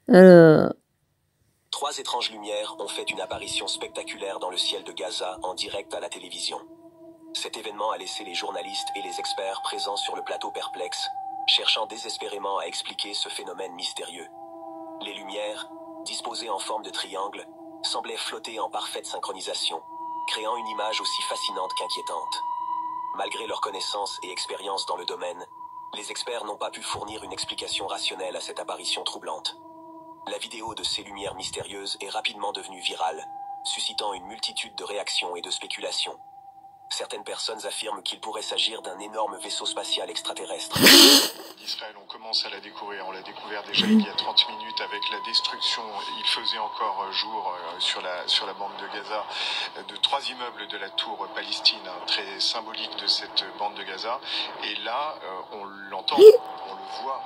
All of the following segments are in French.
Alors, Trois étranges lumières ont fait une apparition spectaculaire dans le ciel de Gaza en direct à la télévision. Cet événement a laissé les journalistes et les experts présents sur le plateau perplexes, cherchant désespérément à expliquer ce phénomène mystérieux. Les lumières, disposées en forme de triangle, semblaient flotter en parfaite synchronisation, créant une image aussi fascinante qu'inquiétante. Malgré leur connaissance et expérience dans le domaine, les experts n'ont pas pu fournir une explication rationnelle à cette apparition troublante. La vidéo de ces lumières mystérieuses est rapidement devenue virale, suscitant une multitude de réactions et de spéculations. Certaines personnes affirment qu'il pourrait s'agir d'un énorme vaisseau spatial extraterrestre. D'Israël, on commence à la découvrir. On l'a découvert déjà il y a 30 minutes avec la destruction. Il faisait encore jour sur la bande de Gaza de 3 immeubles de la tour Palestine, très symbolique de cette bande de Gaza. Et là, on l'entend, on le voit,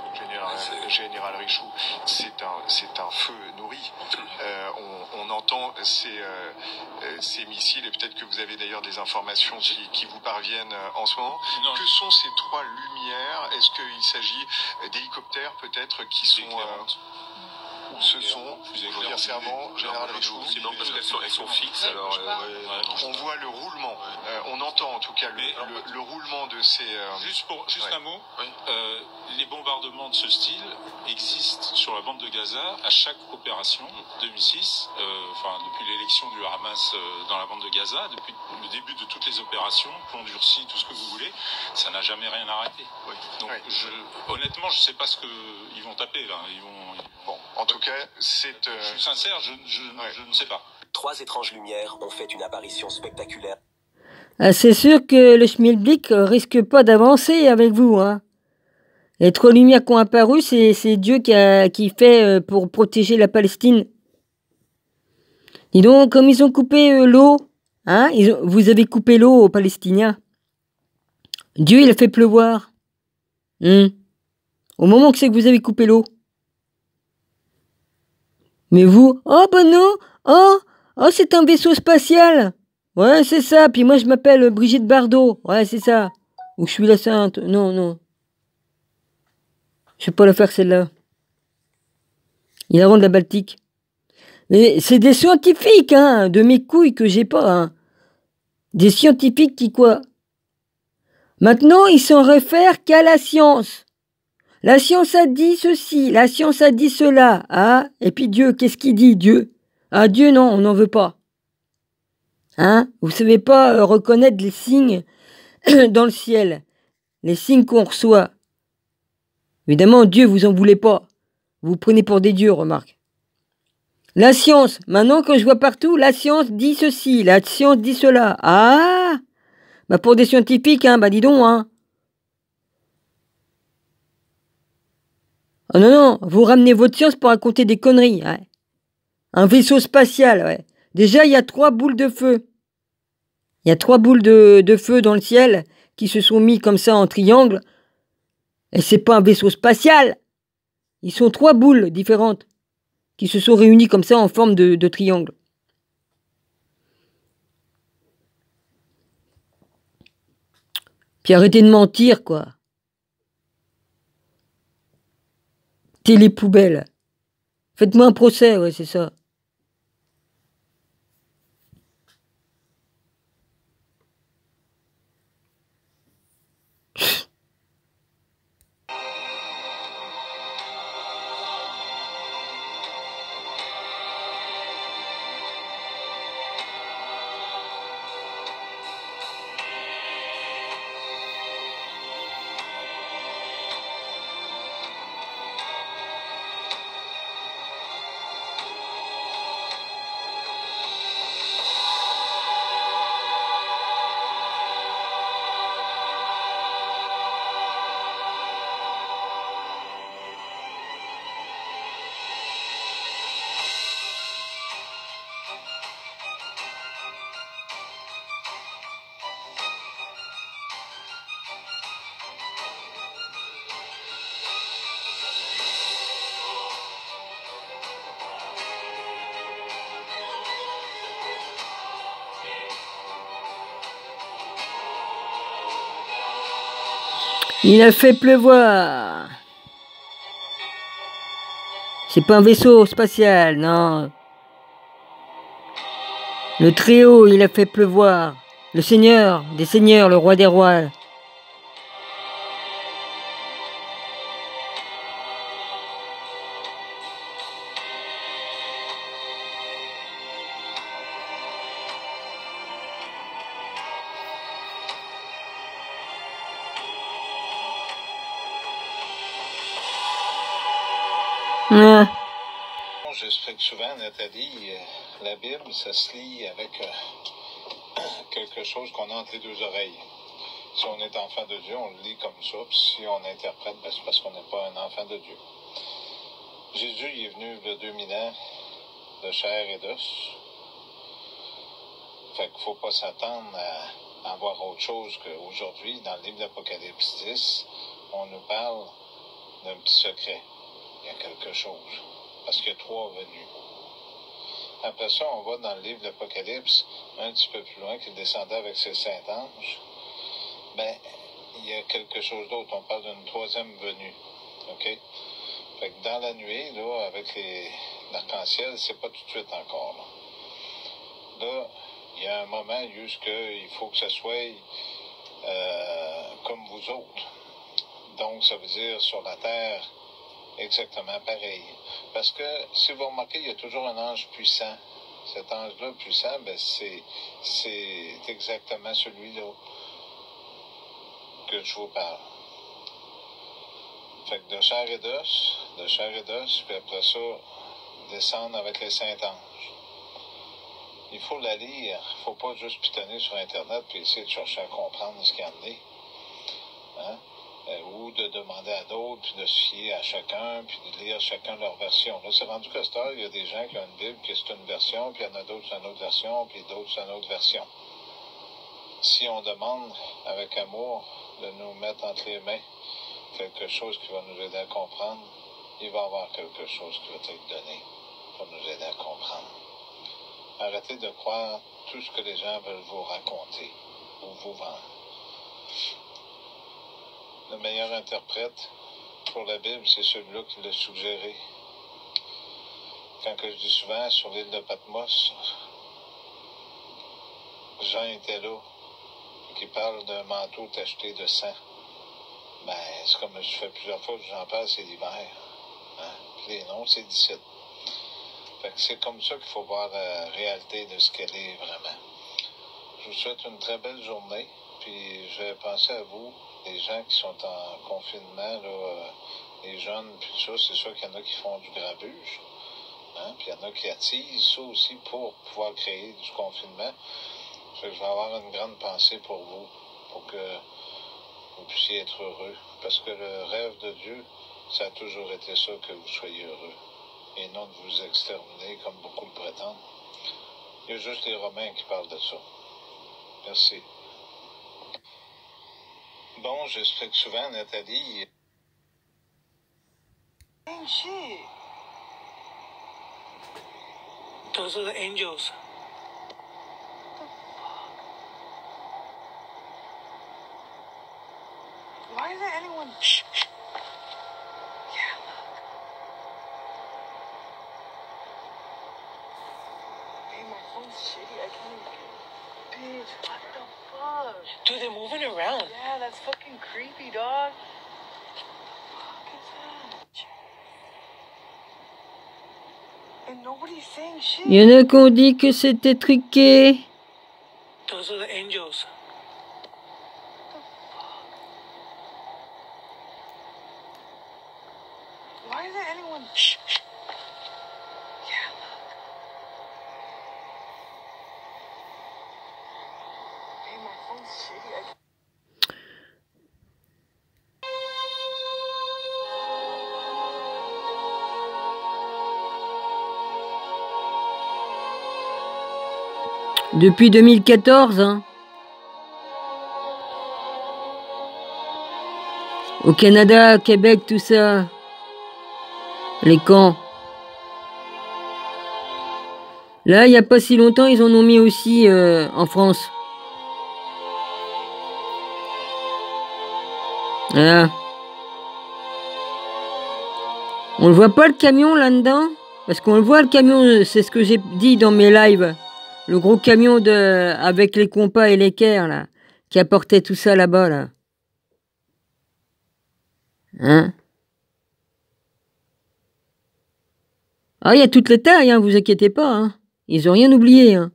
Général Richoux, c'est un feu nourri. On entend ces missiles, et peut-être que vous avez d'ailleurs des informations qui vous parviennent en ce moment. Non. Que sont ces trois lumières? Est-ce qu'il s'agit d'hélicoptères peut-être qui sont... ce sont, je veux dire serment, Général Richoux. C'est non parce qu'elles sont fixes, alors... on voit le roulement, on entend en tout cas le roulement de ces... Juste un mot, les bombardements de ce style existent sur la bande de Gaza à chaque opération 2006, depuis l'élection du Hamas dans la bande de Gaza, depuis le début de toutes les opérations, plan durci, tout ce que vous voulez, ça n'a jamais rien arrêté. Donc honnêtement, je ne sais pas ce qu'ils vont taper là. Bon, en tout cas, c'est... Je suis sincère, je ne sais pas. Trois étranges lumières ont fait une apparition spectaculaire. ah, c'est sûr que le schmilblick risque pas d'avancer avec vous, hein. Les trois lumières qui ont apparu, c'est Dieu qui fait pour protéger la Palestine. Dis donc, comme ils ont coupé l'eau, hein, vous avez coupé l'eau aux Palestiniens. Dieu, il a fait pleuvoir. Au moment que c'est que vous avez coupé l'eau. Mais vous, oh ben non, oh c'est un vaisseau spatial. Ouais, c'est ça, puis moi je m'appelle Brigitte Bardot. Ouais, c'est ça. Ou je suis la sainte. Non. Je vais pas la faire celle-là. Il a de la Baltique. Mais c'est des scientifiques, hein, de mes couilles que j'ai pas, hein. Des scientifiques qui quoi? Maintenant, ils s'en réfèrent qu'à la science. La science a dit ceci, la science a dit cela, hein. Et puis Dieu, qu'est-ce qu'il dit, Dieu? Ah, Dieu, non, on n'en veut pas. Hein? Vous savez pas reconnaître les signes dans le ciel, les signes qu'on reçoit. Évidemment, Dieu, vous en voulez pas. Vous prenez pour des dieux, remarque. La science, maintenant que je vois partout, la science dit ceci, la science dit cela. Ah! Bah pour des scientifiques, hein, bah dis donc, hein. Oh non, vous ramenez votre science pour raconter des conneries, ouais. Un vaisseau spatial, ouais. Déjà, il y a 3 boules de feu. Il y a 3 boules de feu dans le ciel qui se sont mis comme ça en triangle. Et c'est pas un vaisseau spatial. Ils sont 3 boules différentes qui se sont réunies comme ça en forme de triangle. Puis arrêtez de mentir, quoi. Télépoubelle. Faites-moi un procès, ouais, c'est ça. Il a fait pleuvoir. C'est pas un vaisseau spatial, non. Le Très-Haut, il a fait pleuvoir. Le Seigneur des seigneurs, le Roi des rois. Ah. J'explique souvent, Nathalie, la Bible, ça se lit avec quelque chose qu'on a entre les deux oreilles. Si on est enfant de Dieu, on le lit comme ça, puis si on interprète, ben c'est parce qu'on n'est pas un enfant de Dieu. Jésus il est venu il y a 2000 ans de chair et d'os. Fait qu'il ne faut pas s'attendre à avoir autre chose qu'aujourd'hui. Dans le livre d'Apocalypse 10, on nous parle d'un petit secret. Il y a quelque chose. Parce qu'il y a 3 venues. Après ça, on va dans le livre d'Apocalypse, un petit peu plus loin, qu'il descendait avec ses 5 anges. Ben, il y a quelque chose d'autre. On parle d'une 3e venue. OK? Fait que dans la nuée, là, avec l'arc-en-ciel, c'est pas tout de suite encore. Là, il y a un moment où il faut que ça soit comme vous autres. Donc, ça veut dire sur la terre, exactement pareil. Parce que, si vous remarquez, il y a toujours un ange puissant. Cet ange-là puissant, ben c'est exactement celui-là que je vous parle. Fait que de chair et d'os, puis après ça, descendre avec les saints anges. Il faut la lire. Il ne faut pas juste pitonner sur Internet puis essayer de chercher à comprendre ce qu'il y en est. Hein? Ou de demander à d'autres, puis de se fier à chacun, puis de lire chacun leur version. Là, c'est rendu qu'à cette heure, il y a des gens qui ont une Bible qui est une version, puis il y en a d'autres qui ont une autre version, puis d'autres qui ont une autre version. Si on demande avec amour de nous mettre entre les mains quelque chose qui va nous aider à comprendre, il va y avoir quelque chose qui va être donné pour nous aider à comprendre. Arrêtez de croire tout ce que les gens veulent vous raconter ou vous vendre. Le meilleur interprète pour la Bible, c'est celui-là qui l'a suggéré. Quand je dis souvent sur l'île de Patmos, Jean était là, qui parle d'un manteau tacheté de sang. Ben, c'est comme je fais plusieurs fois que j'en parle, c'est l'hiver. Hein? Puis les noms, c'est 17. Fait que c'est comme ça qu'il faut voir la réalité de ce qu'elle est vraiment. Je vous souhaite une très belle journée, puis je vais penser à vous, les gens qui sont en confinement, là, les jeunes, puis tout ça, c'est sûr qu'il y en a qui font du grabuge, hein? Puis il y en a qui attisent ça aussi pour pouvoir créer du confinement. Fait que je vais avoir une grande pensée pour vous, pour que vous puissiez être heureux. Parce que le rêve de Dieu, ça a toujours été ça, que vous soyez heureux. Et non de vous exterminer comme beaucoup le prétendent. Il y a juste les Romains qui parlent de ça. Merci. Bon, j'explique souvent, Nathalie. Same shit. Those are the angels. Why isn't anyone? Shh. Yeah, look. Hey, my phone's shitty. I can't even. Bitch, what the fuck? Dude, they're moving around. Yeah, that's fucking creepy, dog. What the fuck is that? And nobody's saying shit. Il y en a qui ont dit que c'était truqué. Those are the angels. Why isn't anyone? Shh. Yeah, look. Hey, my phone's shitty. Depuis 2014, hein. Au Canada, Québec, tout ça. Les camps. Là, il n'y a pas si longtemps, ils en ont mis aussi en France. Voilà. On le voit pas le camion là-dedans? Parce qu'on le voit le camion, c'est ce que j'ai dit dans mes lives. Le gros camion avec les compas et l'équerre là, qui apportait tout ça là-bas là. Hein? Ah, il y a toutes les tailles, hein, vous inquiétez pas, hein. Ils ont rien oublié, hein.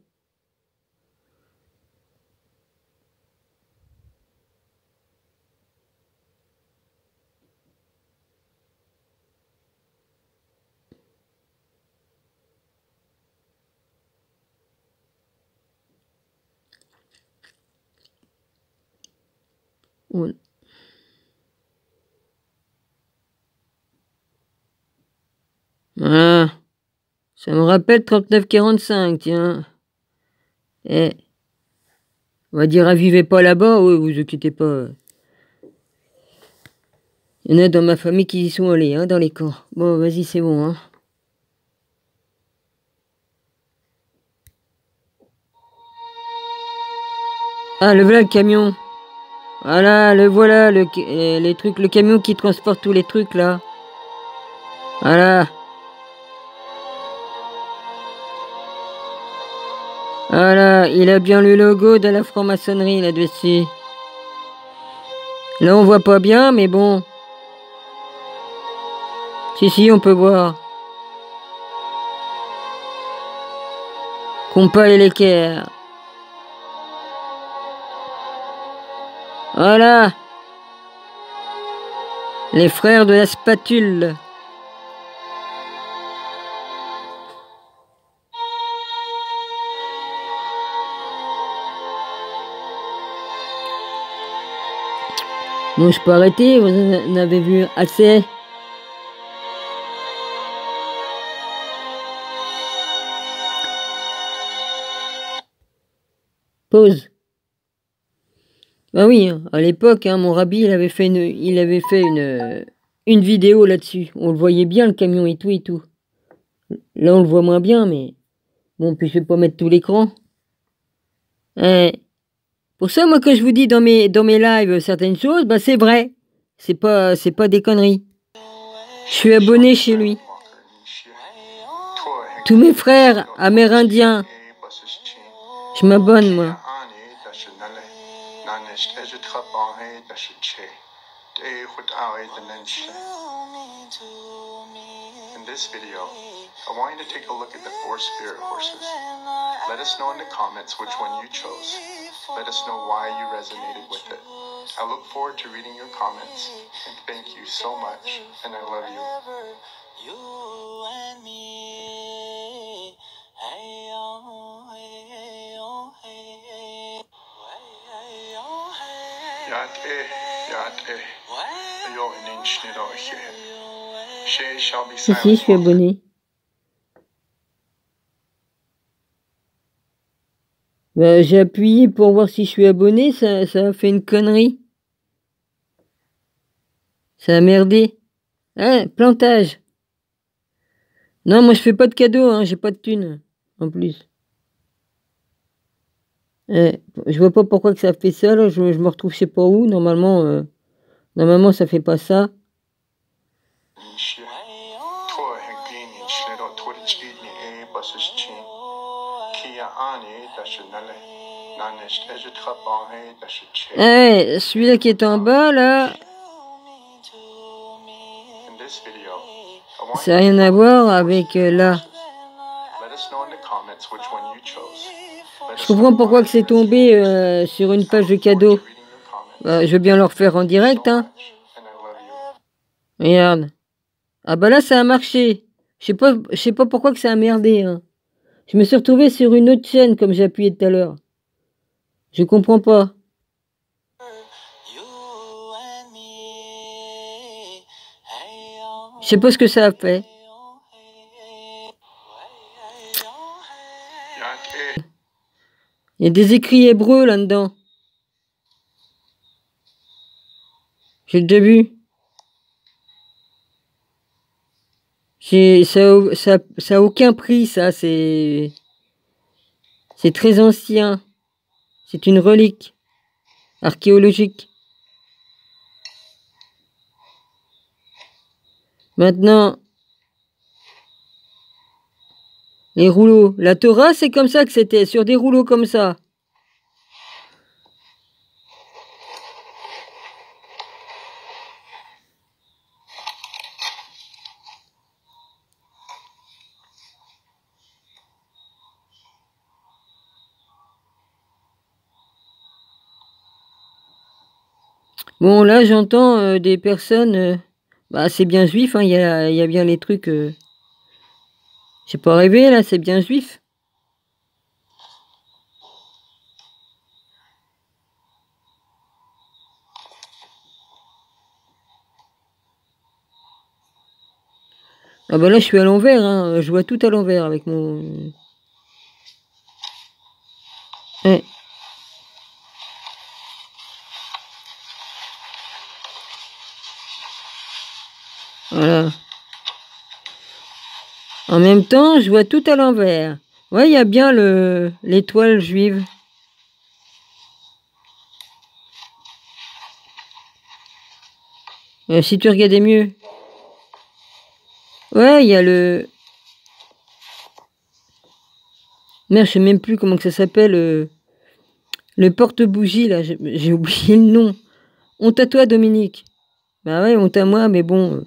Ouais. Ah, ça me rappelle 39-45, tiens. Eh, on va dire, vivez pas là-bas, ouais, vous inquiétez pas. Il y en a dans ma famille qui y sont allés, hein, dans les camps. Bon, vas-y, c'est bon, hein. Ah, le voilà le camion. Voilà, les trucs, le camion qui transporte tous les trucs, là. Voilà. Voilà, il a bien le logo de la franc-maçonnerie là-dessus. Là, on voit pas bien, mais bon. Si, on peut voir. Compas et l'équerre. Voilà. Les frères de la spatule. Bon, je peux arrêter, vous en avez vu assez. Pause. Bah oui, hein, à l'époque, hein, mon rabbi, il avait fait une vidéo là-dessus. On le voyait bien, le camion et tout et tout. Là, on le voit moins bien, mais bon, puis je vais pas mettre tout l'écran. Pour ça, moi, quand je vous dis dans mes lives certaines choses, bah c'est vrai. C'est pas des conneries. Je suis abonné chez lui. Tous mes frères amérindiens, je m'abonne, moi. In this video, I want you to take a look at the 4 spirit horses. Let us know in the comments which one you chose. Let us know why you resonated with it. I look forward to reading your comments, and thank you so much, and I love you. Si, je suis abonné. Bah, j'ai appuyé pour voir si je suis abonné, ça a fait une connerie. Ça a merdé. Hein, plantage. Non, moi je fais pas de cadeaux, hein, j'ai pas de thunes, en plus. Je vois pas pourquoi que ça fait ça, là, je me retrouve je sais pas où, normalement ça fait pas ça. Celui-là qui est en bas, là, ça n'a rien à voir avec là. Je comprends pourquoi que c'est tombé sur une page de cadeaux. Je veux bien le refaire en direct, hein. Regarde. Ah bah là, ça a marché. Je sais pas pourquoi que ça a merdé, hein. Je me suis retrouvé sur une autre chaîne, comme j'ai appuyé tout à l'heure. Je comprends pas. Je sais pas ce que ça a fait. Il y a des écrits hébreux là-dedans. J'ai le début. Ça a aucun prix, ça. C'est très ancien. C'est une relique archéologique. Maintenant, Les rouleaux. La Torah, c'est comme ça que c'était, sur des rouleaux comme ça. Bon, là, j'entends des personnes... bah, c'est bien juif, hein, il y a bien les trucs... j'ai pas rêvé, là, c'est bien juif. Ah bah là, je suis à l'envers, hein, je vois tout à l'envers avec mon... Ouais. Voilà. En même temps, je vois tout à l'envers. Ouais, il y a bien l'étoile juive. Si tu regardais mieux. Ouais, il y a le... Merde, je sais même plus comment que ça s'appelle. Le porte-bougie, là. J'ai oublié le nom. Honte à toi, Dominique. Bah ouais, honte à moi, mais bon...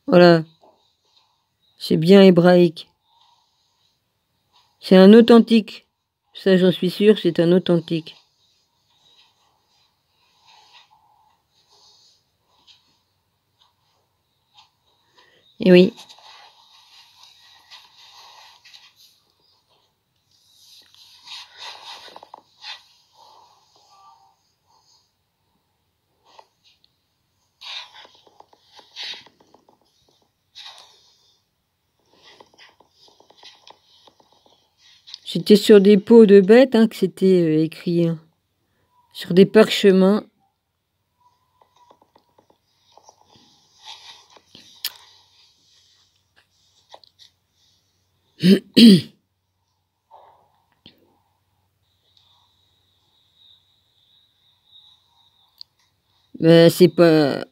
Voilà. C'est bien hébraïque. C'est un authentique. Ça, j'en suis sûr, c'est un authentique. Et oui. C'était sur des peaux de bêtes hein, que c'était écrit. Hein. Sur des parchemins. Ben, c'est pas...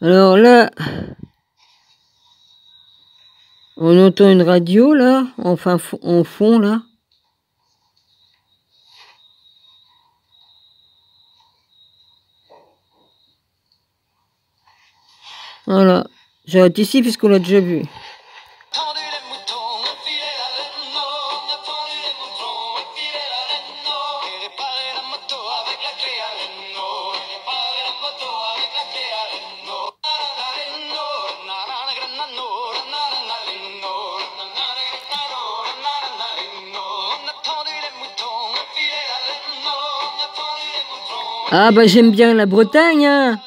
Alors là... On entend une radio, là, enfin, en fond, là. Voilà. J'arrête ici puisqu'on l'a déjà vu. Ah bah j'aime bien la Bretagne. Hein.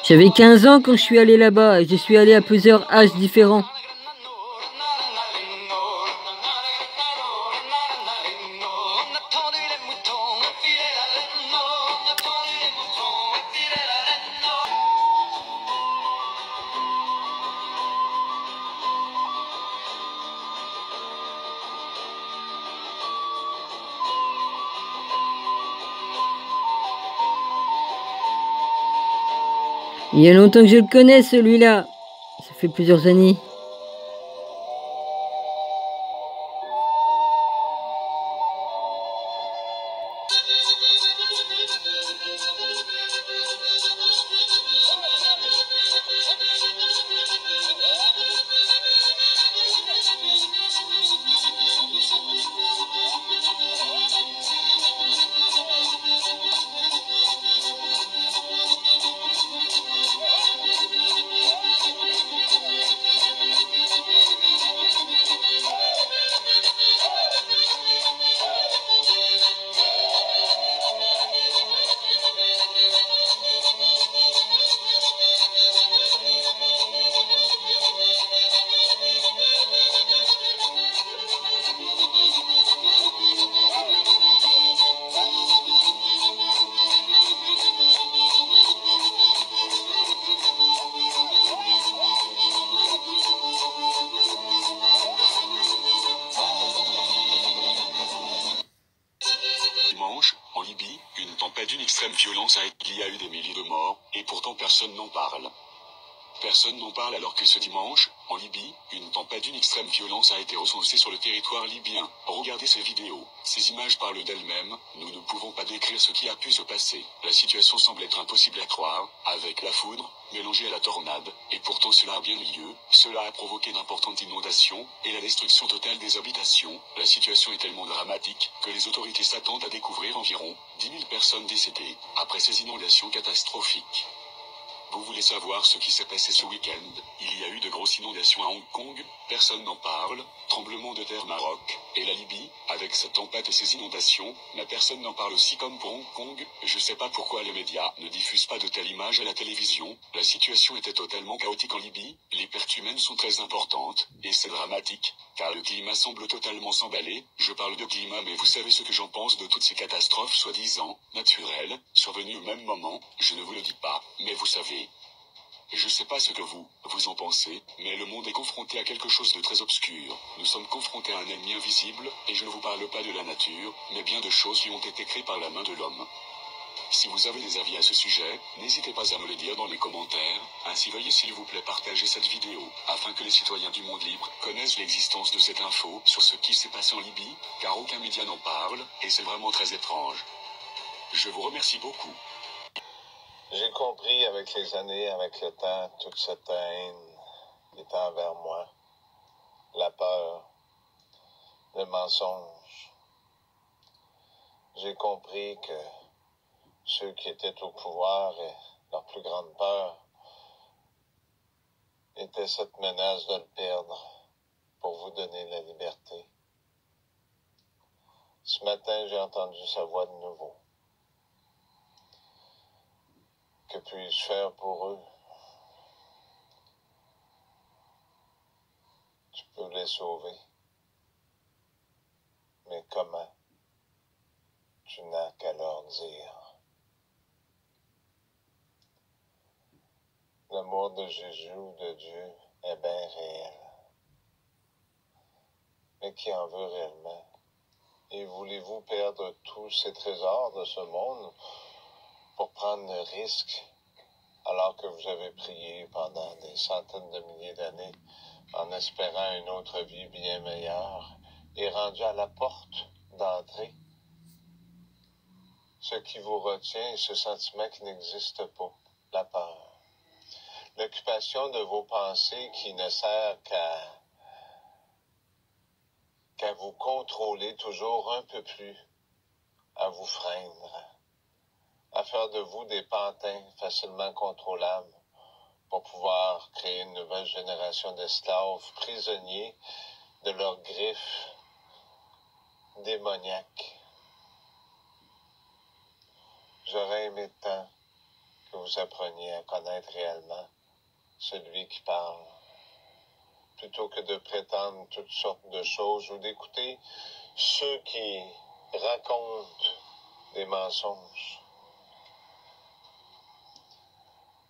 J'avais 15 ans quand je suis allé là-bas et je suis allé à plusieurs âges différents. Il y a longtemps que je le connais, celui-là. Ça fait plusieurs années. extrême violence il y a eu des milliers de morts, et pourtant personne n'en parle. Personne n'en parle alors que ce dimanche, en Libye, une tempête d'une extrême violence a été recensée sur le territoire libyen. Regardez ces vidéos. Ces images parlent d'elles-mêmes. Nous ne pouvons pas décrire ce qui a pu se passer. La situation semble être impossible à croire, avec la foudre, mélangée à la tornade, et pourtant cela a bien lieu. Cela a provoqué d'importantes inondations, et la destruction totale des habitations. La situation est tellement dramatique, que les autorités s'attendent à découvrir environ 10 000 personnes décédées, après ces inondations catastrophiques. Vous voulez savoir ce qui s'est passé ce week-end? Il y a eu de grosses inondations à Hong Kong, personne n'en parle, tremblement de terre Maroc, et la Libye, avec cette tempête et ces inondations, mais personne n'en parle aussi comme pour Hong Kong. Je sais pas pourquoi les médias ne diffusent pas de telles images à la télévision. La situation était totalement chaotique en Libye, les pertes humaines sont très importantes, et c'est dramatique, car le climat semble totalement s'emballer. Je parle de climat mais vous savez ce que j'en pense de toutes ces catastrophes soi-disant naturelles, survenues au même moment, je ne vous le dis pas, mais vous savez. Je sais pas ce que vous en pensez, mais le monde est confronté à quelque chose de très obscur. Nous sommes confrontés à un ennemi invisible, et je ne vous parle pas de la nature, mais bien de choses qui ont été créées par la main de l'homme. Si vous avez des avis à ce sujet, n'hésitez pas à me le dire dans les commentaires, ainsi veuillez s'il vous plaît partager cette vidéo, afin que les citoyens du monde libre connaissent l'existence de cette info sur ce qui s'est passé en Libye, car aucun média n'en parle, et c'est vraiment très étrange. Je vous remercie beaucoup. J'ai compris avec les années, avec le temps, toute cette haine qui était envers moi, la peur, le mensonge. J'ai compris que ceux qui étaient au pouvoir, et leur plus grande peur, était cette menace de le perdre pour vous donner la liberté. Ce matin, j'ai entendu sa voix de nouveau. Que puis-je faire pour eux? Tu peux les sauver. Mais comment? Tu n'as qu'à leur dire. L'amour de Jésus ou de Dieu est bien réel. Mais qui en veut réellement? Et voulez-vous perdre tous ces trésors de ce monde pour prendre le risque, alors que vous avez prié pendant des centaines de milliers d'années, en espérant une autre vie bien meilleure, et rendu à la porte d'entrée? Ce qui vous retient est ce sentiment qui n'existe pas, la peur. L'occupation de vos pensées qui ne sert qu'à vous contrôler toujours un peu plus, à vous freindre, à faire de vous des pantins facilement contrôlables pour pouvoir créer une nouvelle génération d'esclaves prisonniers de leurs griffes démoniaques. J'aurais aimé tant que vous appreniez à connaître réellement celui qui parle, plutôt que de prétendre toutes sortes de choses ou d'écouter ceux qui racontent des mensonges.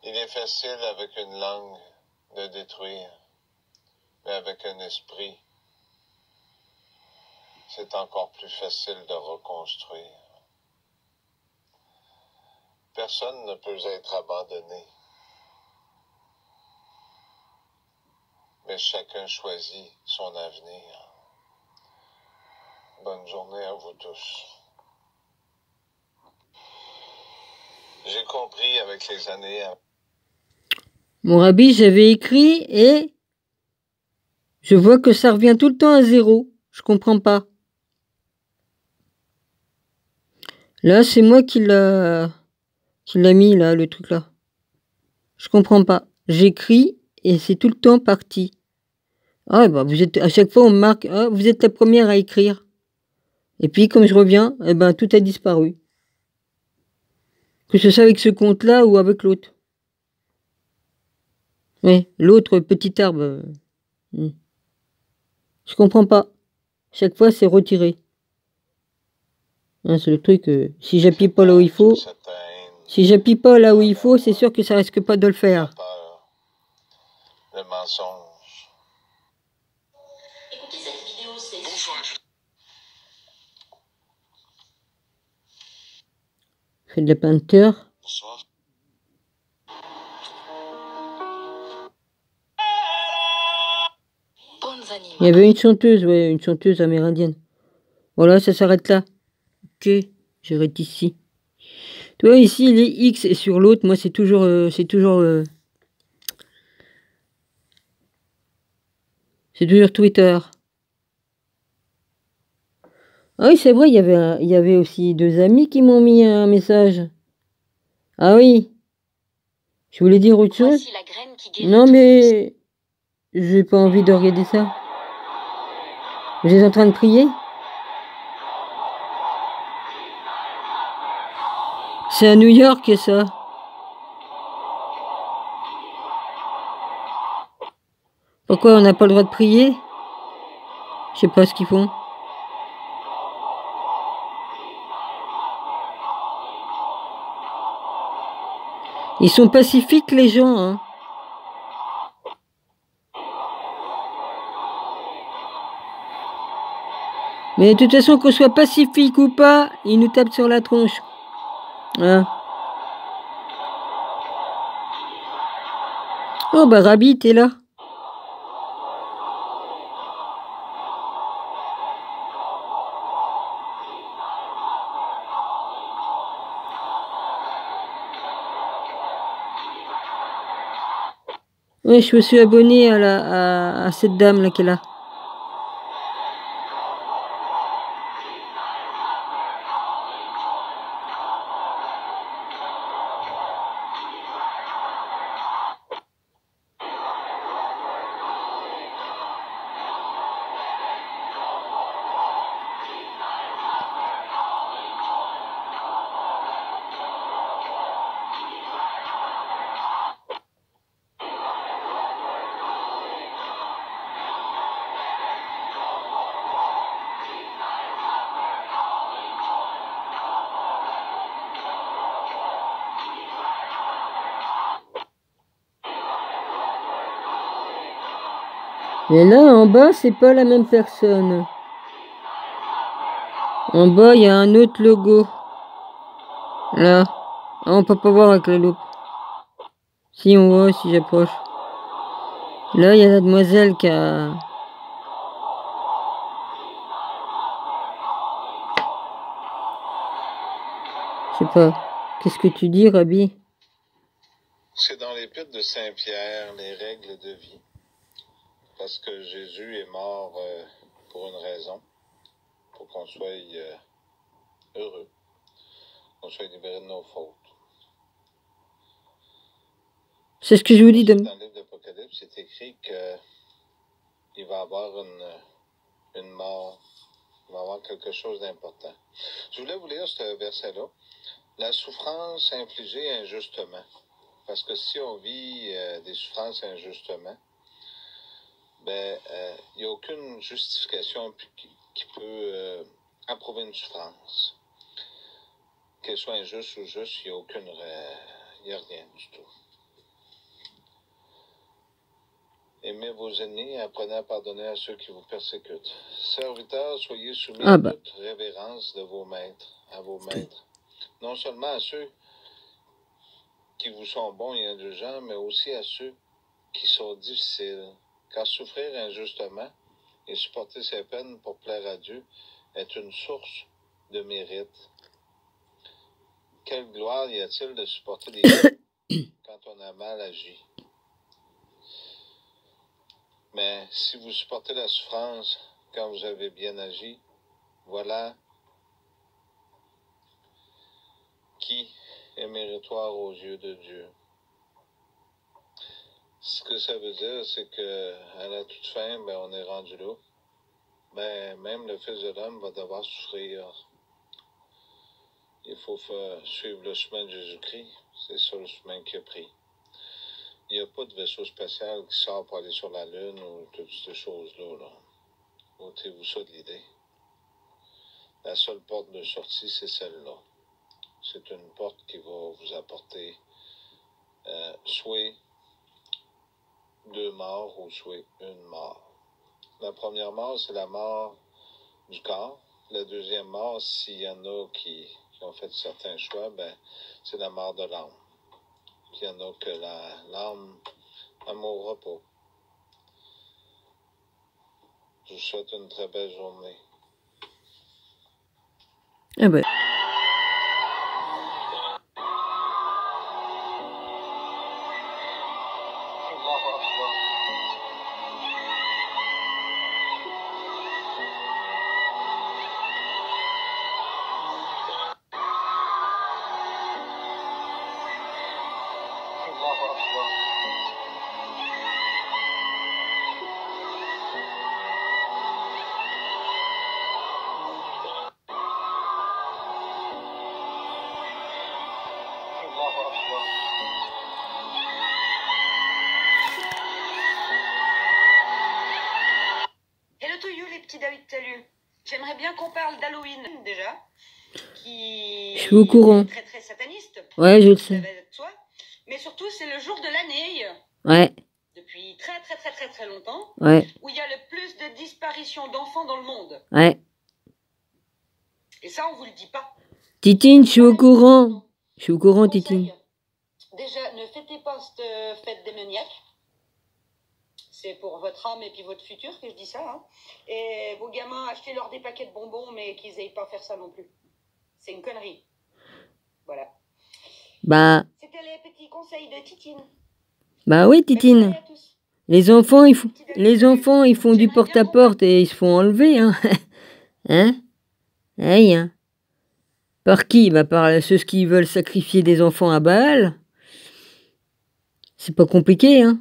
Il est facile avec une langue de détruire, mais avec un esprit, c'est encore plus facile de reconstruire. Personne ne peut être abandonné, mais chacun choisit son avenir. Bonne journée à vous tous. J'ai compris avec les années. Mon rabbi, j'avais écrit et je vois que ça revient tout le temps à zéro. Je comprends pas. Là, c'est moi qui l'a mis, là, le truc là. Je comprends pas. J'écris et c'est tout le temps parti. Ah, bah, vous êtes, à chaque fois, on me marque, ah, vous êtes la première à écrire. Et puis, comme je reviens, eh ben, tout a disparu. Que ce soit avec ce compte-là ou avec l'autre. Oui, l'autre petit arbre. Je comprends pas. Chaque fois, c'est retiré. Hein, c'est le truc, si j'appuie pas là où il faut, c'est sûr que ça risque pas de le faire. Le mensonge. Écoutez cette vidéo, c'est... Bonjour. Fait de la peinture. Bonsoir. Il y avait une chanteuse, ouais, une chanteuse amérindienne. Voilà, ça s'arrête là. Ok, j'arrête ici. Tu vois, ici, les X et sur l'autre, moi, c'est toujours... c'est toujours Twitter. Ah oui, c'est vrai, il y avait aussi 2 amis qui m'ont mis un message. Ah oui. Je voulais dire autre chose. Non, mais j'ai pas envie de regarder ça. Vous êtes en train de prier? C'est à New York, ça. Pourquoi on n'a pas le droit de prier? Je sais pas ce qu'ils font. Ils sont pacifiques, les gens, hein. Mais de toute façon, qu'on soit pacifique ou pas, ils nous tapent sur la tronche. Hein. Oh, bah, Rabi, t'es là. Ouais, je me suis abonné à cette dame là qui est là. Mais là, en bas, c'est pas la même personne. En bas, il y a un autre logo. Là. Ah, on peut pas voir avec la loupe. Si, on voit si j'approche. Là, il y a la demoiselle qui a... Je sais pas. Qu'est-ce que tu dis, Rabi? C'est dans l'épître de Saint-Pierre, les règles de vie. Parce que Jésus est mort pour une raison. Pour qu'on soit heureux. Qu'on soit libéré de nos fautes. C'est ce que je vous dis de... Dans le livre d'Apocalypse, c'est écrit qu'il va y avoir une mort. Il va y avoir quelque chose d'important. Je voulais vous lire ce verset-là. La souffrance infligée injustement. Parce que si on vit des souffrances injustement, il n'y a aucune justification qui peut approuver une souffrance. Qu'elle soit injuste ou juste, il n'y a rien du tout. Aimez vos ennemis et apprenez à pardonner à ceux qui vous persécutent. Serviteurs, soyez soumis à toute révérence de vos maîtres, à vos maîtres. Non seulement à ceux qui vous sont bons et indulgents, mais aussi à ceux qui sont difficiles. Car souffrir injustement et supporter ses peines pour plaire à Dieu est une source de mérite. Quelle gloire y a-t-il de supporter des coups quand on a mal agi? Mais si vous supportez la souffrance quand vous avez bien agi, voilà qui est méritoire aux yeux de Dieu. Ce que ça veut dire, c'est que à la toute fin, on est rendu là. Même le Fils de l'homme va devoir souffrir. Il faut suivre le chemin de Jésus-Christ. C'est ça le chemin qu'il a pris. Il n'y a pas de vaisseau spatial qui sort pour aller sur la Lune ou toutes ces choses-là. Là. Ôtez-vous ça de l'idée. La seule porte de sortie, c'est celle-là. C'est une porte qui va vous apporter soit 2 morts ou soit une mort. La première mort, c'est la mort du corps. La deuxième mort, s'il y en a qui qui ont fait certains choix, ben, c'est la mort de l'âme. Puis il y en a que l'âme ne mourra pas. Je vous souhaite une très belle journée. Ah ben. Hello to you, les petits David Talus. J'aimerais bien qu'on parle d'Halloween déjà, qui Je suis au courant. est très très sataniste. Ouais, je le Ça sais. va être toi. Mais surtout, c'est le jour de l'année, Ouais, depuis très longtemps, ouais, où il y a le plus de disparitions d'enfants dans le monde. ouais. Et ça, on vous le dit pas. Titine, je suis au courant. Je suis au courant, Conseil, Titine. déjà, ne fêtez pas cette fête démoniaque. C'est pour votre âme et puis votre futur que je dis ça. Hein. Et vos gamins, achetez-leur des paquets de bonbons, mais qu'ils n'aillent pas faire ça non plus. C'est une connerie. Voilà. Bah, C'était les petits conseils de Titine. bah oui, Titine. Merci à tous. Les enfants, ils font du porte-à-porte et ils se font enlever, hein. Hein? Aïe, hein. Par qui? Bah par ceux qui veulent sacrifier des enfants à Baal. C'est pas compliqué, hein.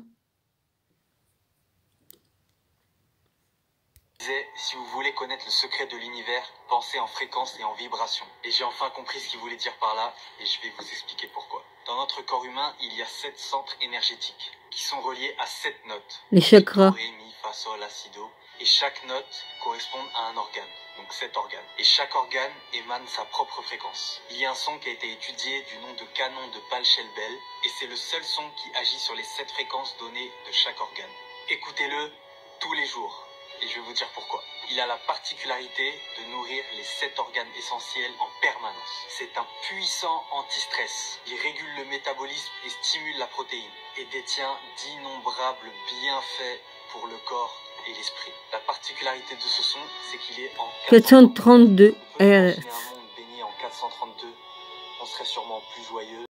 Si vous voulez connaître le secret de l'univers, pensez en fréquence et en vibration. Et j'ai enfin compris ce qu'il voulait dire par là, et je vais vous expliquer pourquoi. Dans notre corps humain, il y a 7 centres énergétiques, qui sont reliés à 7 notes. Les chakras. Do, ré, mi, fa, sol, la, si, do. Et chaque note correspond à un organe, donc 7 organes. Et chaque organe émane sa propre fréquence. Il y a un son qui a été étudié du nom de canon de Pachelbel, et c'est le seul son qui agit sur les 7 fréquences données de chaque organe. Écoutez-le tous les jours. Et je vais vous dire pourquoi. Il a la particularité de nourrir les 7 organes essentiels en permanence. C'est un puissant anti-stress. Il régule le métabolisme et stimule la protéine. Et détient d'innombrables bienfaits pour le corps et l'esprit. La particularité de ce son, c'est qu'il est en 432 On peut imaginer un monde baigné en 432. On serait sûrement plus joyeux.